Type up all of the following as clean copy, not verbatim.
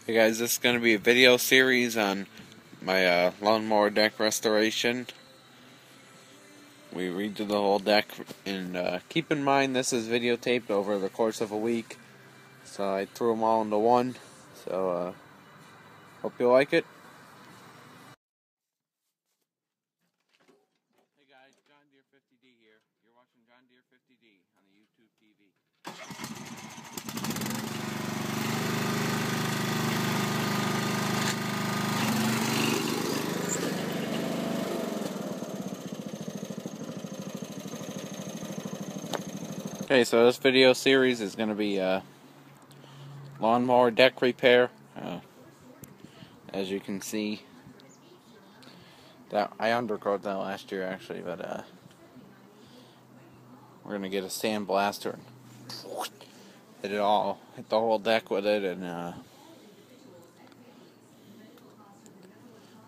Hey guys, this is going to be a video series on my lawnmower deck restoration. We redid the whole deck, and keep in mind this is videotaped over the course of a week, so I threw them all into one. So hope you like it. Hey guys, John Deere 50D here. You're watching John Deere 50D on the YouTube TV. Okay, so this video series is going to be lawnmower deck repair. As you can see, that I undercoated that last year actually, but we're going to get a sandblaster and hit the whole deck with it, and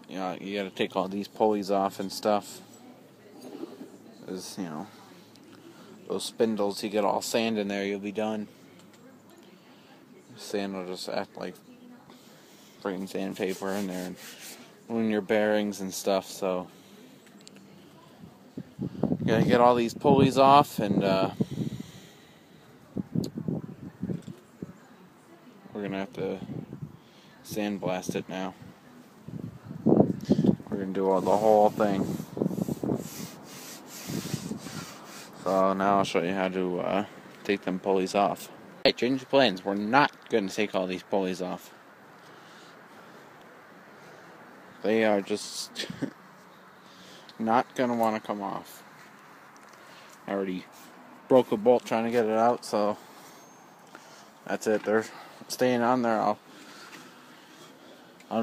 you know, you got to take all these pulleys off and stuff. As you know, those spindles, you get all sand in there, you'll be done. Sand will just act like freaking sandpaper in there and ruin your bearings and stuff. So you gotta get all these pulleys off, and we're gonna have to sandblast it now. We're gonna do the whole thing. So now I'll show you how to take them pulleys off. Hey, change of plans. We're not gonna take all these pulleys off. They are just not gonna want to come off. I already broke a bolt trying to get it out, so that's it. They're staying on there. I'll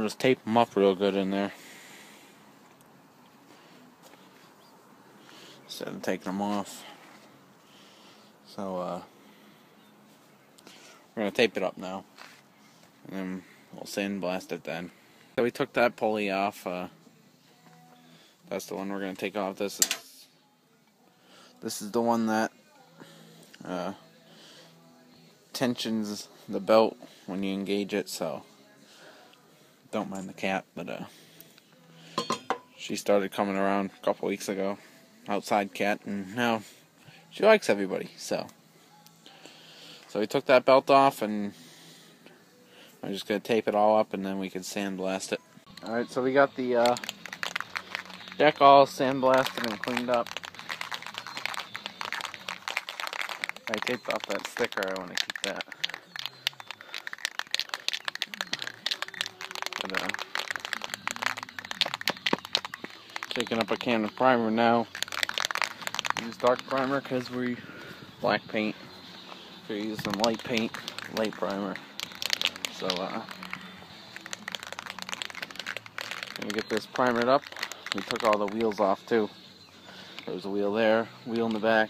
just tape them up real good in there instead of taking them off. So we're gonna tape it up now, and then we'll sandblast it then. So we took that pulley off. That's the one we're gonna take off. This is the one that tensions the belt when you engage it. So don't mind the cat, but she started coming around a couple weeks ago. Outside cat, and now she likes everybody. So we took that belt off, and I'm just gonna tape it all up, and then we can sandblast it. Alright, so we got the deck all sandblasted and cleaned up. I taped off that sticker. I want to keep that. But taking up a can of primer now. Use dark primer because we black paint. So use some light paint, light primer. So gonna get this primered up. We took all the wheels off too. There was a wheel there, wheel in the back,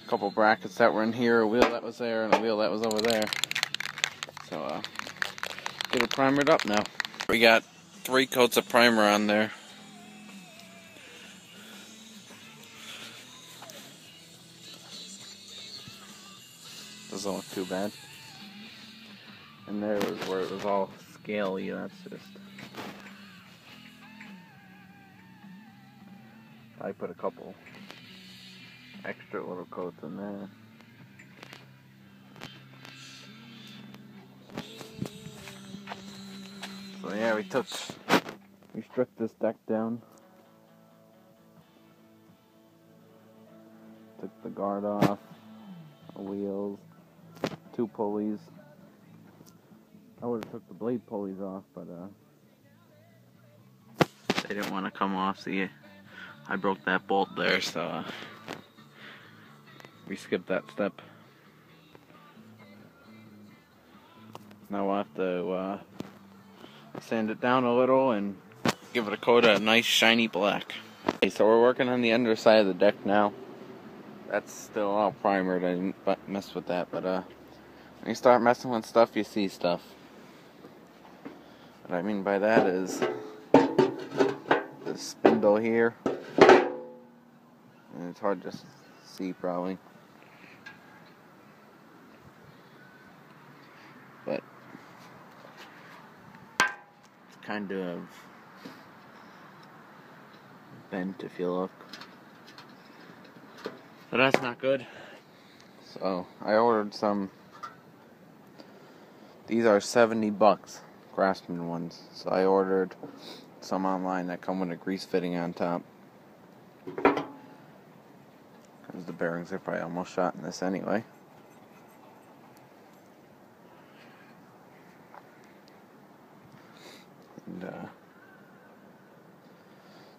a couple brackets that were in here, a wheel that was there, and a wheel that was over there. So get it primered up now. We got 3 coats of primer on there. Doesn't look too bad. And there was where it was all scaly. That's just, I put a couple extra little coats in there. So yeah, we stripped this deck down. Took the guard off, the wheels, 2 pulleys. I would have took the blade pulleys off, but they didn't want to come off. See, I broke that bolt there, so we skipped that step. Now we'll have to sand it down a little and give it a coat of nice shiny black. Okay, so we're working on the underside of the deck now. That's still all primered. I didn't mess with that, but when you start messing with stuff, you see stuff. What I mean by that is the spindle here, and it's hard to see probably, but kind of bent if you look. But that's not good. So I ordered some. These are $70, Craftsman ones. So I ordered some online that come with a grease fitting on top. Because the bearings are probably almost shot in this anyway. And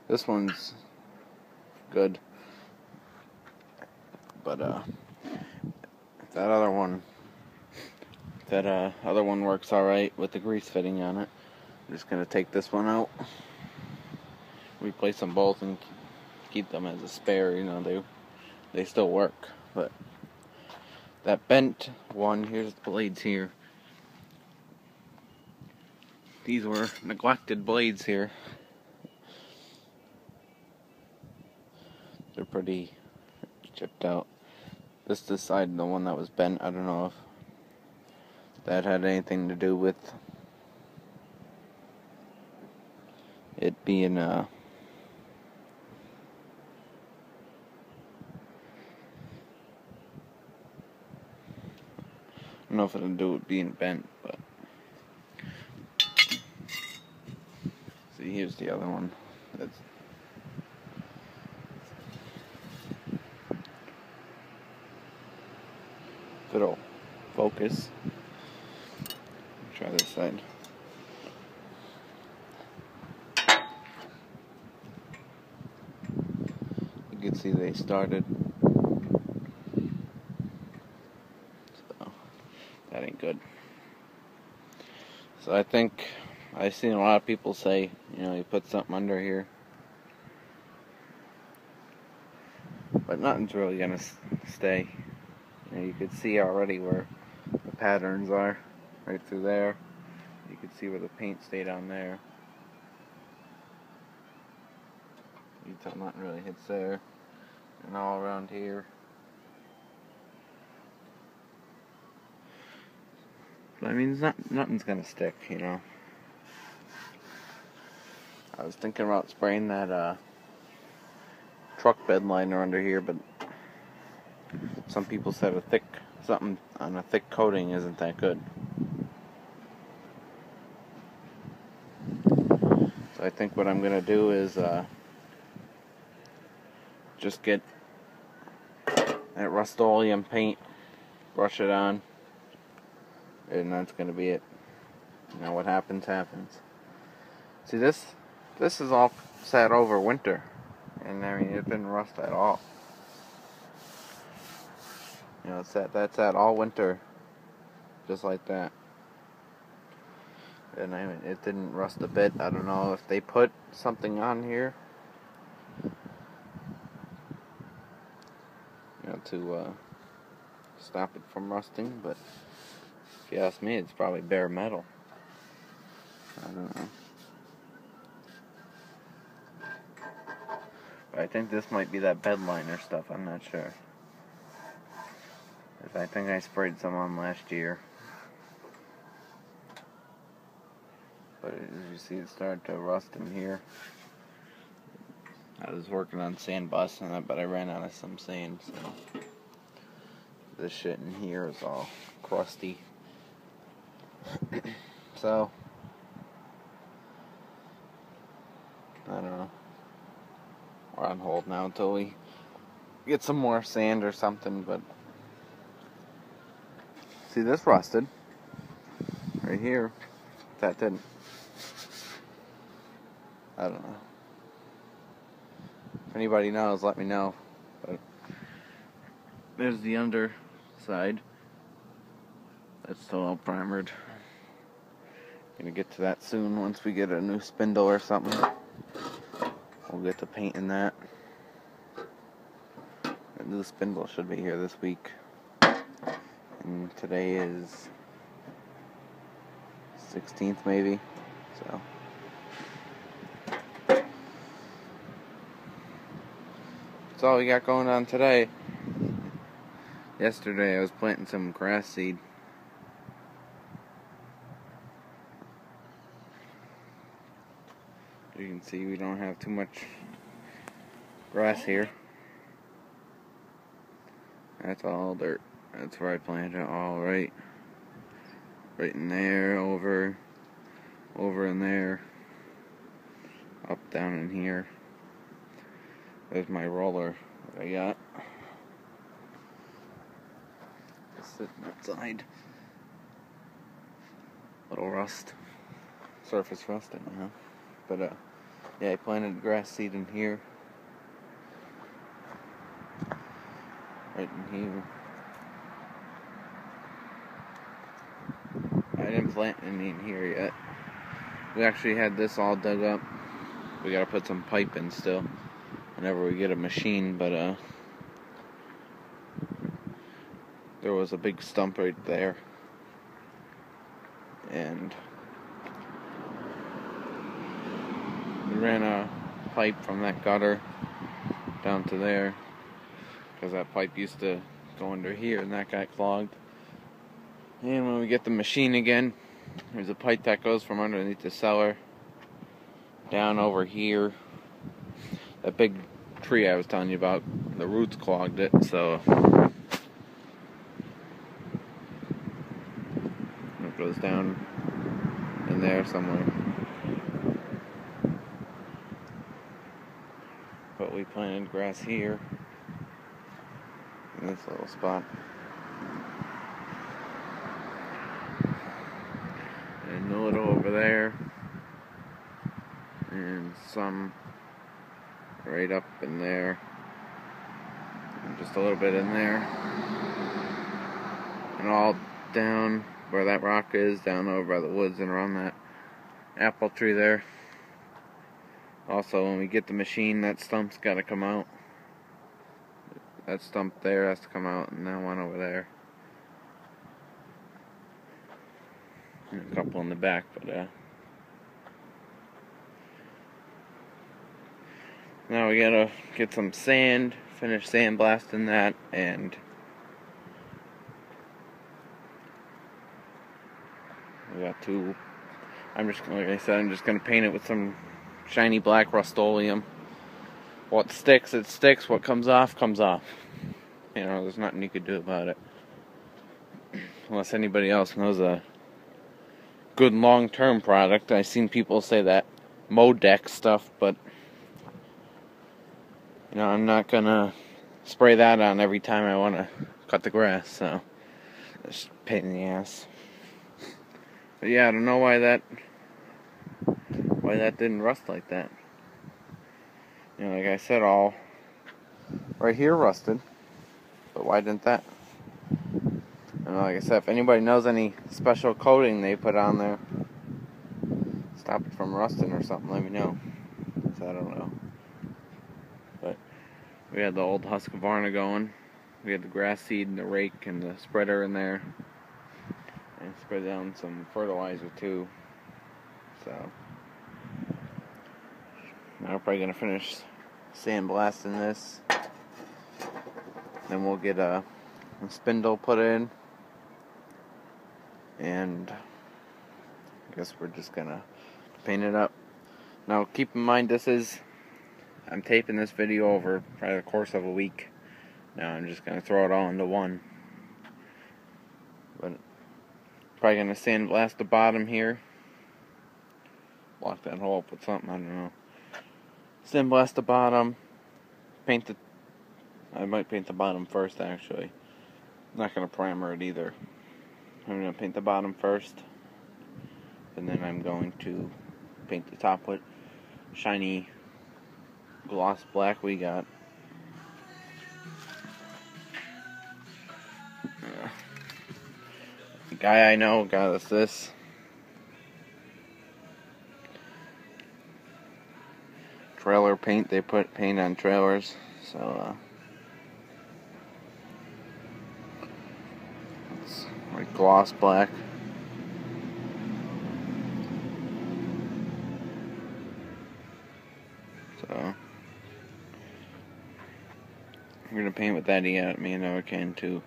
this one's good. But that other one works alright with the grease fitting on it. I'm just gonna take this one out, replace them both, and keep them as a spare. You know, they still work. But that bent one, here's the blades here. These were neglected blades here. They're pretty chipped out. This side, the one that was bent, I don't know if that had anything to do with it being I don't know if it had to do with being bent, but see, here's the other one. That's if it'll focus. Try this side. You can see they started. So that ain't good. So I think I've seen a lot of people say, you know, you put something under here, but nothing's really gonna stay. You know, you could see already where the patterns are, right through there. You could see where the paint stayed on there. You can tell nothing really hits there, and all around here. But I mean, nothing's gonna stick, you know. I was thinking about spraying that truck bed liner under here, but some people said something on a thick coating isn't that good. So I think what I'm gonna do is just get that Rust-Oleum paint, brush it on, and that's gonna be it. You know, what happens happens. See, this is all sat over winter, and I mean, it didn't rust at all. You know, that's sat all winter, just like that. And I mean, it didn't rust a bit. I don't know if they put something on here, you know, to stop it from rusting, but if you ask me, it's probably bare metal. I don't know. But I think this might be that bed liner stuff, I'm not sure. I think I sprayed some on last year. But as you see, it started to rust in here. I was working on sand busting it, but I ran out of some sand, so this shit in here is all crusty. So I don't know. We're on hold now until we get some more sand or something, but see, this rusted right here. That didn't. I don't know. If anybody knows, let me know. But there's the underside. That's still all primered. Gonna get to that soon once we get a new spindle or something. We'll get to painting that. The new spindle should be here this week. And today is 16th maybe. So that's all we got going on today. Yesterday I was planting some grass seed. You can see we don't have too much grass here. That's all dirt. That's where I planted it all right in there, over in there, up, down in here. There's my roller that I got. Just sitting outside. Little rust. Surface rust, I don't know. But yeah, I planted grass seed in here. Right in here. I didn't plant any in here yet. We actually had this all dug up. We gotta put some pipe in still whenever we get a machine, but there was a big stump right there, and we ran a pipe from that gutter down to there, because that pipe used to go under here and that got clogged. And when we get the machine again, there's a pipe that goes from underneath the cellar down over here. That big tree I was telling you about, the roots clogged it, so it goes down in there somewhere. But we planted grass here in this little spot. And a little over there. And some right up in there. And just a little bit in there. And all down where that rock is, down over by the woods and around that apple tree there. Also, when we get the machine, that stump's got to come out. That stump there has to come out, and that one over there. And a couple in the back, but now we gotta get some sand, finish sandblasting that, and we got two. Like I said, I'm just gonna paint it with some shiny black Rust-Oleum. What sticks, it sticks. What comes off, comes off. You know, there's nothing you could do about it. Unless anybody else knows a good long-term product. I've seen people say that Modex stuff, but you know, I'm not gonna spray that on every time I want to cut the grass, so it's a pain in the ass. But yeah, I don't know why that didn't rust like that. You know, like I said, all right here rusted, but why didn't that? And like I said, if anybody knows any special coating they put on there, stop it from rusting or something, let me know. So I don't know. But we had the old Husqvarna going. We had the grass seed and the rake and the spreader in there. And spread down some fertilizer too. So now we're probably going to finish sandblasting this. Then we'll get a spindle put in. And I guess we're just going to paint it up. Now keep in mind, I'm taping this video over probably the course of a week. Now I'm just going to throw it all into one. But probably going to sandblast the bottom here. Block that hole up with something, I don't know. Sandblast the bottom. I might paint the bottom first, actually. I'm not going to primer it either. I'm going to paint the bottom first. And then I'm going to paint the top with shiny gloss black we got. The guy I know got us this. Trailer paint. They put paint on trailers. So, it's like gloss black. So, I'm gonna paint with that. He got me another can too.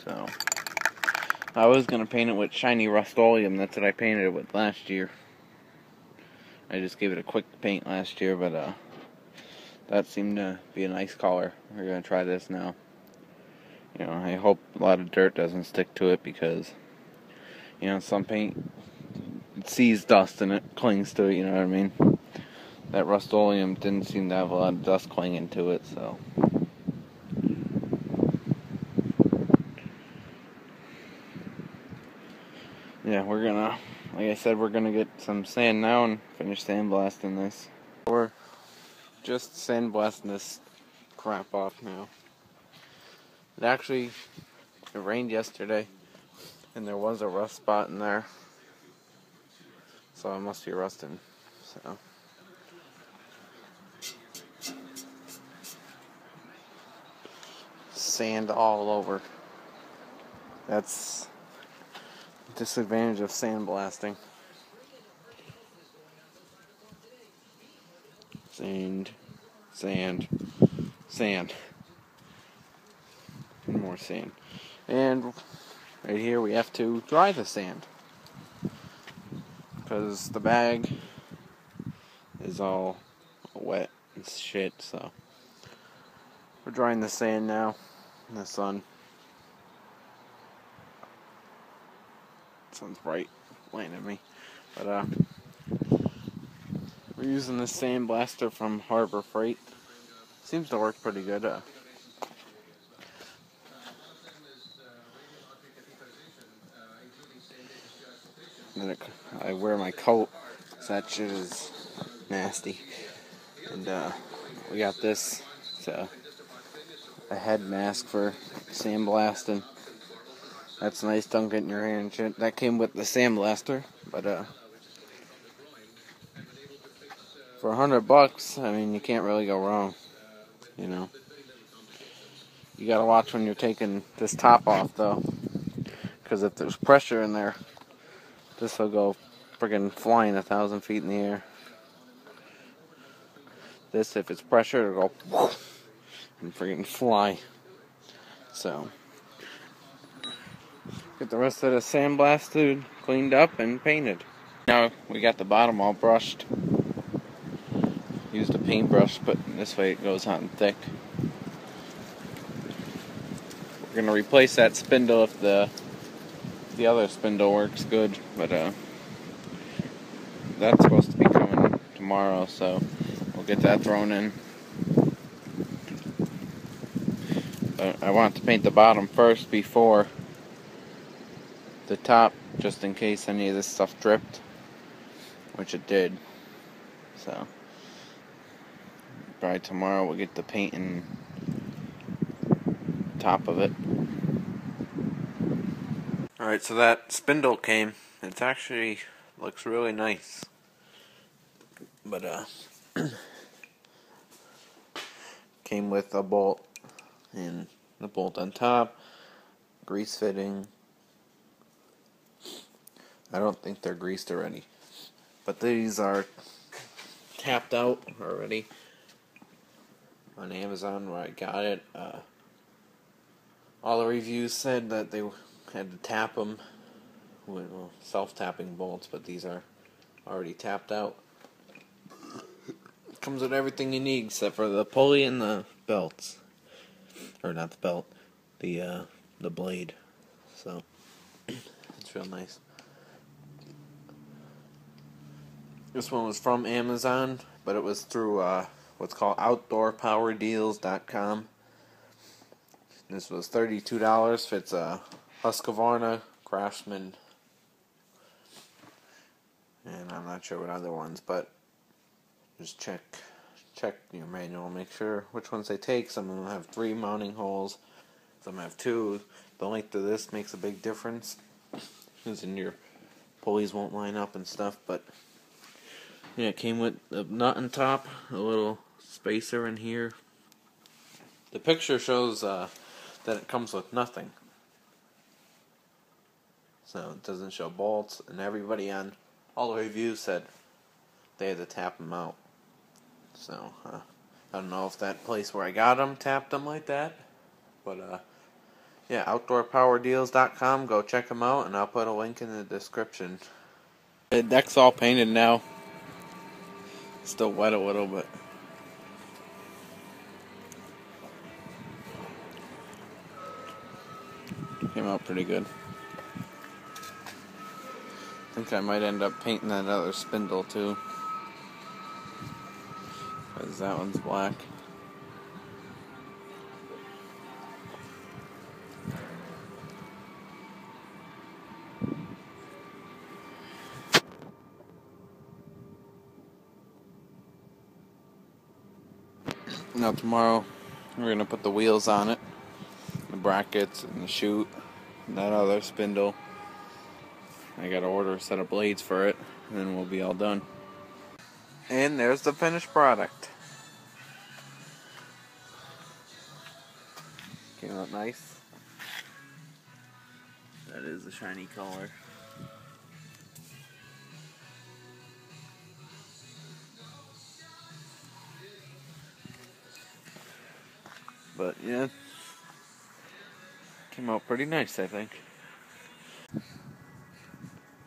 So, I was gonna paint it with shiny Rust-Oleum. That's what I painted it with last year. I just gave it a quick paint last year, but that seemed to be a nice color. We're gonna try this now. You know, I hope a lot of dirt doesn't stick to it because, you know, some paint, it sees dust and it clings to it, you know what I mean? That Rust-Oleum didn't seem to have a lot of dust clinging to it, so. Yeah, we're gonna, like I said, we're gonna get some sand now and finish sandblasting this. We're just sandblasting this crap off now. It rained yesterday, and there was a rust spot in there, so it must be rusting, so. Sand all over. That's the disadvantage of sandblasting. Sand, sand, sand, and more sand. And right here we have to dry the sand, because the bag is all wet and shit, so we're drying the sand now in the sun. Sun's bright, lighting at me, but we're using this sandblaster from Harbor Freight. Seems to work pretty good. Then I wear my coat, so that shit is nasty. And we got this. It's a head mask for sandblasting. That's nice, don't get in your hair and shit. That came with the sandblaster, but for $100, I mean, you can't really go wrong, you know. You gotta watch when you're taking this top off, though, because if there's pressure in there, this will go friggin' flying 1,000 feet in the air. This, if it's pressure, it'll go and friggin' fly. So, get the rest of the sandblasted, cleaned up, and painted. Now we got the bottom all brushed. Used a paintbrush, but this way it goes on thick. We're gonna replace that spindle if the other spindle works good, but that's supposed to be coming tomorrow, so we'll get that thrown in. But I want to paint the bottom first before the top, just in case any of this stuff dripped, which it did. So by tomorrow we'll get the painting top of it. Alright, so that spindle came. It actually looks really nice. But came with a bolt and the bolt on top, grease fitting. I don't think they're greased already, but these are tapped out already on Amazon where I got it. All the reviews said that they had to tap them with self-tapping bolts, but these are already tapped out. It comes with everything you need except for the pulley and the belts, or not the belt, the blade. So it's real nice. This one was from Amazon, but it was through what's called OutdoorPowerDeals.com. This was $32. Fits a Husqvarna, Craftsman, and I'm not sure what other ones, but just check your manual, make sure which ones they take. Some of them have 3 mounting holes, some have 2. The length of this makes a big difference, because in your pulleys won't line up and stuff, but yeah, it came with a nut on top, a little spacer in here. The picture shows that it comes with nothing, so it doesn't show bolts, and everybody on all the reviews said they had to tap them out. So I don't know if that place where I got them tapped them like that, but yeah, OutdoorPowerDeals.com, go check them out, and I'll put a link in the description. The deck's all painted now. Still wet a little, but came out pretty good. I think I might end up painting that other spindle too, because that one's black. Now tomorrow we're going to put the wheels on it, the brackets and the chute, and that other spindle. I got to order a set of blades for it, and then we'll be all done. And there's the finished product. Came out nice. That is a shiny color. But yeah, came out pretty nice, I think.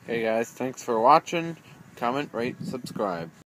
Hey guys, thanks for watching. Comment, rate, subscribe.